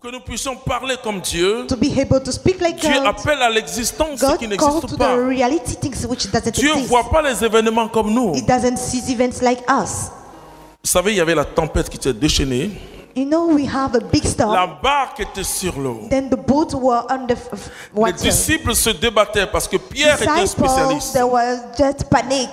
que nous puissions parler comme Dieu, to be able to speak like Dieu God. appelle à l'existence ce God qui calls n'existe to pas. the reality things which doesn't Dieu ne exist. voit pas les événements comme nous. He doesn't see events like us. Vous savez, il y avait la tempête qui s'est déchaînée. You know, we have a big storm. La barque était sur l'eau. Then the boats were under Les water. disciples se débattaient parce que Pierre était un Disciples, spécialiste. there was just panic.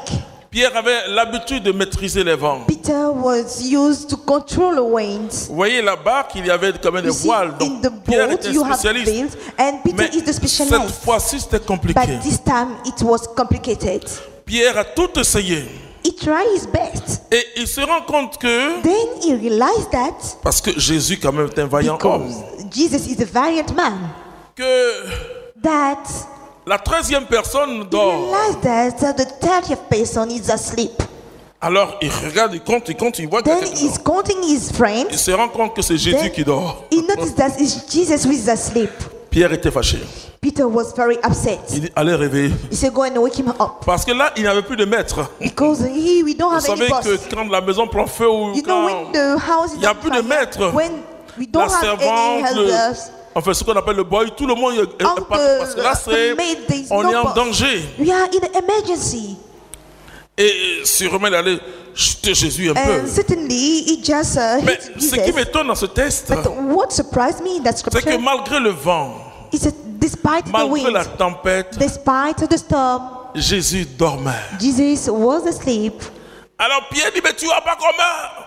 Pierre avait l'habitude de maîtriser les vents. Peter was used to control the winds. Vous voyez, la barque, il y avait quand même des You see, voiles. in Donc the Pierre boat, était you un have spécialiste. sails, and Peter Mais is the cette specialist. fois-ci, c'était compliqué. But this time, it was complicated. Pierre a tout essayé. He tried his best. Et il se rend compte que, Then he realized that parce que Jésus quand même est un vaillant homme, because Jesus is a valiant man, que that la 13e personne he dort. realized that the 30th person is asleep. Alors il regarde, il compte, il voit Then quelqu'un qui he's dort. counting his Il friends. se rend compte que c'est Jésus Then qui dort. he noticed that it's Jesus who is asleep. Pierre était fâché. Peter was very upset. Il dit, allez réveiller. He said, go and wake him up. Parce que là, il n'avait plus de maître. Because we don't Vous have any savez boss. que quand la maison prend feu ou You know, quand when the house is il n'y a on plus de fire, maître, when we la don't have any servante, elders, enfin ce qu'on appelle le boy, tout le monde est all parti parce que là, the maid, there is on no est en boss. danger. We are in an emergency. Et sûrement, il allait jeter Jésus un And peu. certainly, he just Mais hit ce qui Jesus. m'étonne dans ce texte, But what surprised me in that c'est que scripture malgré le vent, is that despite the malgré la wind, tempête, despite the storm, Jésus dormait. Jesus was asleep. Alors Pierre dit, mais tu vas pas comment?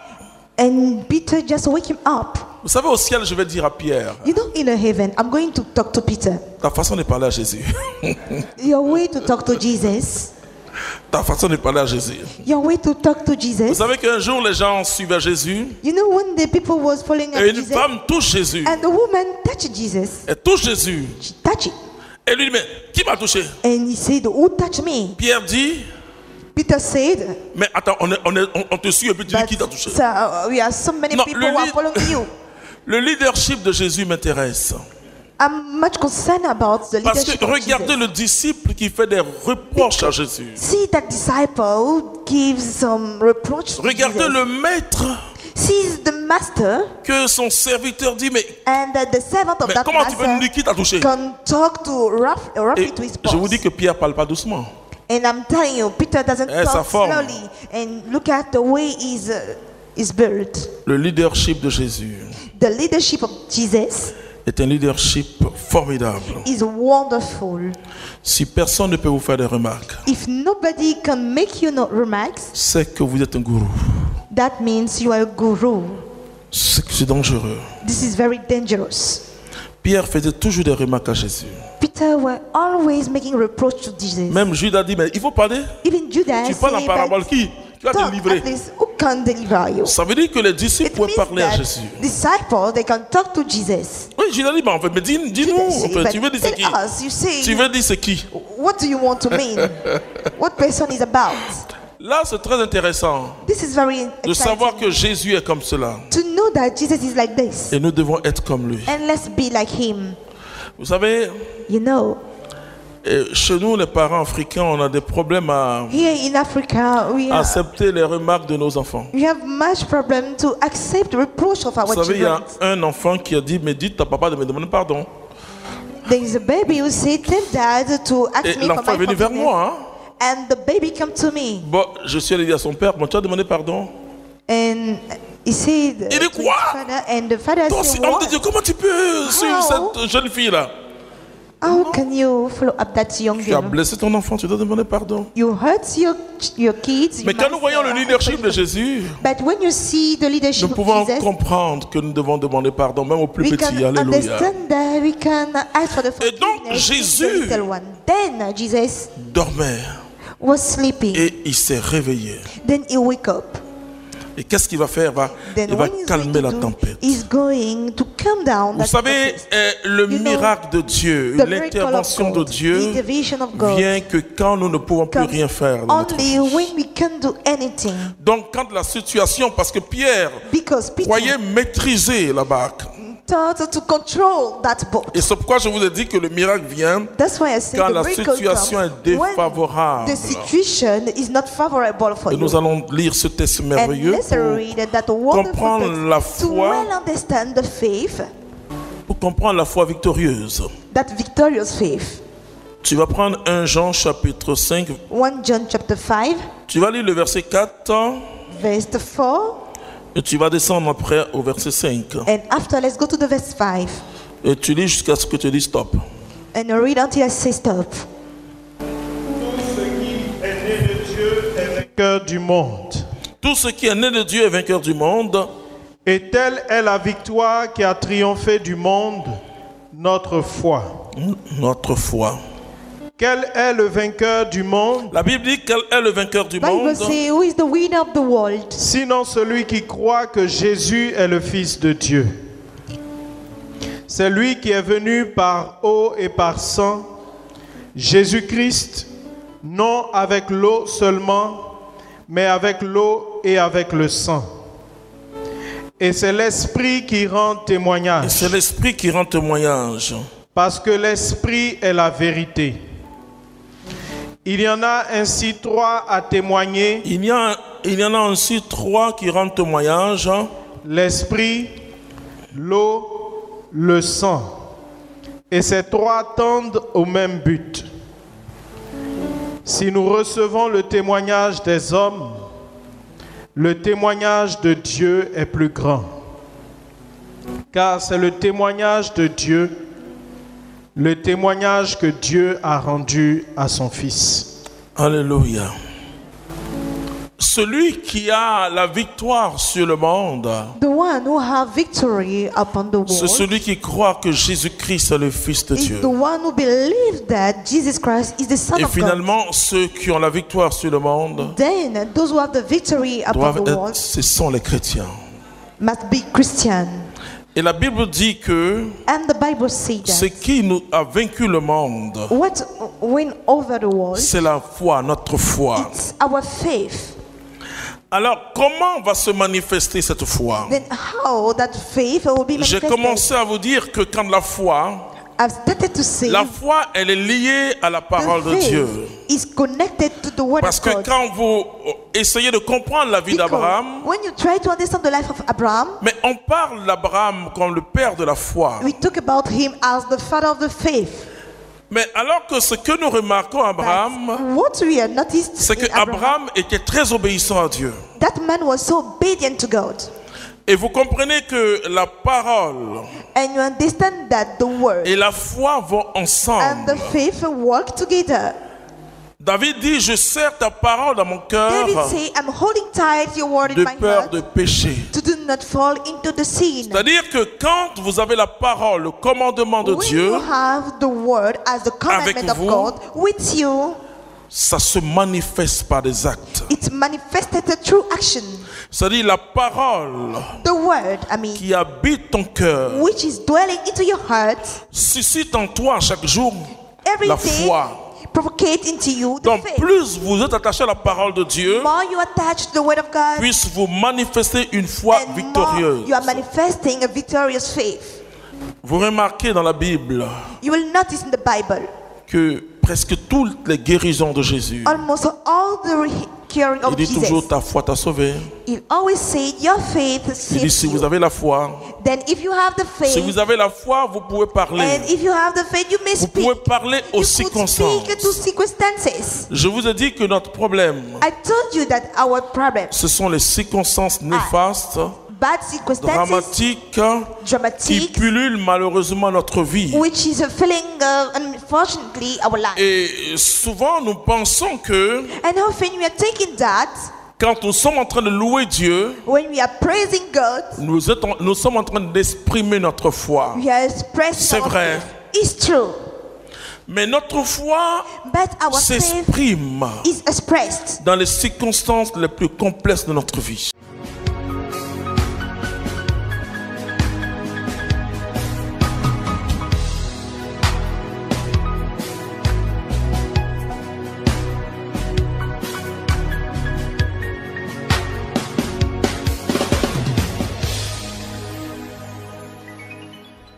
And Peter just wake him up. Vous savez, au ciel, je vais dire à Pierre, You know, in a heaven, I'm going to talk to Peter. ta façon de parler à Jésus. Your way to talk to Jesus. Ta façon de parler à Jésus. Your way to talk to Vous Jesus. savez qu'un jour, les gens suivaient Jésus You know, when the people was following et une Jesus, femme touche Jésus. and the woman touched Jesus, Elle touche Jésus. she touched it. Et lui dit, mais qui m'a touché? And he said, who touched me? Pierre dit, Peter said, mais attends, on te suit et puis tu dis but qui t'a touché? we are so many Non, people who are following you. Le leadership de Jésus m'intéresse. I'm much concerned about the Parce leadership que of regardez Jesus. le disciple qui fait des reproches à Jésus. See that disciple gives some reproach to Regardez Jesus. le maître Sees the master, que son serviteur dit, mais and the servant of that comment tu peux nous dire master qui t'a touché? can talk to roughly Et to his boss. je vous dis que Pierre parle pas doucement. And I'm telling you, Peter doesn't sa talk forme. slowly. And look at the way he's built. Le leadership de Jésus The leadership of Jesus est un leadership formidable. is wonderful. Si personne ne peut vous faire des remarques, If nobody can make you no remarks, c'est que vous êtes un gourou. that means you are a guru. C'est dangereux. This is very dangerous. Pierre faisait toujours des remarques à Jésus. Peter were always making reproach to Jesus. Même Judas dit, mais il faut parler. Even Judas Tu parles en said, parabole but qui va te talk, livrer? at least, who can deliver you? Ça veut dire que les disciples It pouvaient means parler à that Jésus. disciples, they can talk to Jesus. Oui, Judas dit, mais en fait, mais dis-nous, Judas en say, fait, but tu veux dire c'est tell qui? us, you say, Tu veux dire c'est qui? what do you want to mean? What person is about? Là, c'est très intéressant This is very de savoir exciting. que Jésus est comme cela. To know that Jesus is like this. Et nous devons être comme lui. And let's be like him. Vous savez, You know, chez nous, les parents africains, on a des problèmes à here in Africa, accepter les remarques de nos enfants. we have much problem to accept the reproach of our Vous savez, il y a children. un enfant qui a dit, mais dites à papa de me demander pardon. There is a baby who said, tell dad to ask Et me for l'enfant est my venu vers forgiveness. moi. Hein. And the baby come to me. Bon, je suis allé dire à son père, bon, tu as demandé pardon. And he said, Il dit to his quoi? father, and the father Toi, said, homme what? de Dieu, comment tu peux suivre How? cette jeune fille-là? How can you follow up that young Tu as girl? blessé ton enfant, tu dois demander pardon. You hurt your kids. Mais you quand nous must, voyons le leadership de forgive them. Jésus, But when you see the leadership nous of pouvons Jesus, comprendre que nous devons demander pardon, même aux plus we petits. can Alléluia. understand that we can ask for the Et donc, forgiveness of Jésus- the little one. Then Jesus Dormait was sleeping. et il s'est réveillé. Then he wake up. Et qu'est-ce qu'il va faire? Then Il va what he's calmer going la to do, tempête. he's going to calm down. Vous that savez, tempest. le You know, miracle de Dieu, The miracle of l'intervention de God, Dieu the intervention of God vient que quand nous ne pouvons plus comes rien faire. dans notre only vie. when we can do anything. Donc quand la situation, parce que Pierre Because Peter croyait maîtriser la barque. thought to control that boat. Et c'est pourquoi je vous ai dit que le miracle vient That's why I say quand the la miracle situation comes est défavorable. when the situation is not favorable for Et you. nous allons lire ce texte And merveilleux let's pour read that wonderful comprendre text la to foi well understand the faith pour comprendre la foi victorieuse. that victorious faith. Tu vas prendre 1 Jean chapitre 5. 1 John chapter 5, Tu vas lire le verset 4 verse 4. et tu vas descendre après au verset 5. And after, let's go to the verse 5. Et tu lis jusqu'à ce que tu dis stop. And read until I say stop. Ce qui est né de Dieu est vainqueur du monde. Tout ce qui est né de Dieu est vainqueur du monde. Et telle est la victoire qui a triomphé du monde, notre foi. Notre foi. Quel est le vainqueur du monde? La Bible dit quel est le vainqueur du Bible monde. says, who is the winner of the world? Sinon celui qui croit que Jésus est le Fils de Dieu. C'est lui qui est venu par eau et par sang, Jésus-Christ, non avec l'eau seulement, mais avec l'eau et avec le sang. Et c'est l'Esprit qui rend Et témoignage, c'est l'Esprit qui rend témoignage. parce que l'Esprit est la vérité. Il y en a ainsi 3 à témoigner, Il y en a ainsi 3 qui rendent témoignage. l'Esprit, l'eau, le sang. Et ces 3 tendent au même but. Si nous recevons le témoignage des hommes, le témoignage de Dieu est plus grand. Car c'est le témoignage de Dieu, le témoignage que Dieu a rendu à son Fils. Alléluia. Celui qui a la victoire sur le monde, The one who have victory upon the c'est world celui qui croit que Jésus-Christ est le Fils de is Dieu. the one who believes that Jesus Christ is the Son Et of God. finalement, ceux qui ont la victoire sur le monde Then those who have the victory upon doivent the être, world ce sont les chrétiens. must be Christian. Et la Bible dit que And the Bible says ce that qui nous a vaincu le monde, what went over the world, c'est la foi, notre foi. it's our faith. Alors, comment va se manifester cette foi? Then how that faith will be J'ai manifested? commencé à vous dire que quand la foi, I've started to say la foi, elle est liée à la parole de the Dieu. faith is connected to the word Parce of que God. quand vous essayez de comprendre la vie Because d'Abraham, when you try to understand the life of Abraham, mais on parle d'Abraham comme le père de la foi. we talk about him as the father of the faith. Mais alors que ce que nous remarquons à Abraham, What we have noticed c'est in que Abraham était très obéissant à Dieu. that man was so obedient to God. Et vous comprenez que la parole And you understand that the word et la foi vont and ensemble. the faith work together. David dit, je serre ta parole dans mon cœur David say, I'm holding tight your word in de my peur heart de péché. to do not fall into the sin. C'est-à-dire que quand vous avez la parole, le commandement de When Dieu, you have the word as the commandment of vous, God with you, ça se manifeste par des actes. it's manifested through action. C'est-à-dire la parole The word, qui habite ton cœur which is dwelling into your heart suscite en toi chaque jour every la day, foi. provocate into you the Donc faith. plus vous êtes attaché à la parole de Dieu, More you attach to the word of God, puisse vous manifester une foi and more victorieuse. you are manifesting a victorious faith. Vous remarquez dans la Bible You will notice in the Bible, que presque toutes les guérisons de Jésus, almost all the curing il of dit Jesus, toujours ta foi t'a sauvé. he always said, your faith Il dit saves si vous you. avez la foi, Then if you have the si faith, vous avez la foi, vous pouvez parler. and if you have the faith, you may Vous speak. pouvez parler aux You could circonstances. speak to circumstances. Je vous ai dit que notre problème, I told you that our problem, ce sont les circonstances néfastes, bad circumstances, dramatiques, qui dramatic, pullulent malheureusement notre vie. which is filling, unfortunately, our life. Et souvent, nous pensons que And often we are taking that quand nous sommes en train de louer Dieu, when we are praising God, nous sommes en train d'exprimer notre foi. we are expressing C'est our vrai. faith. It's true. Mais notre foi But our faith s'exprime is expressed dans les circonstances les plus complexes de notre vie.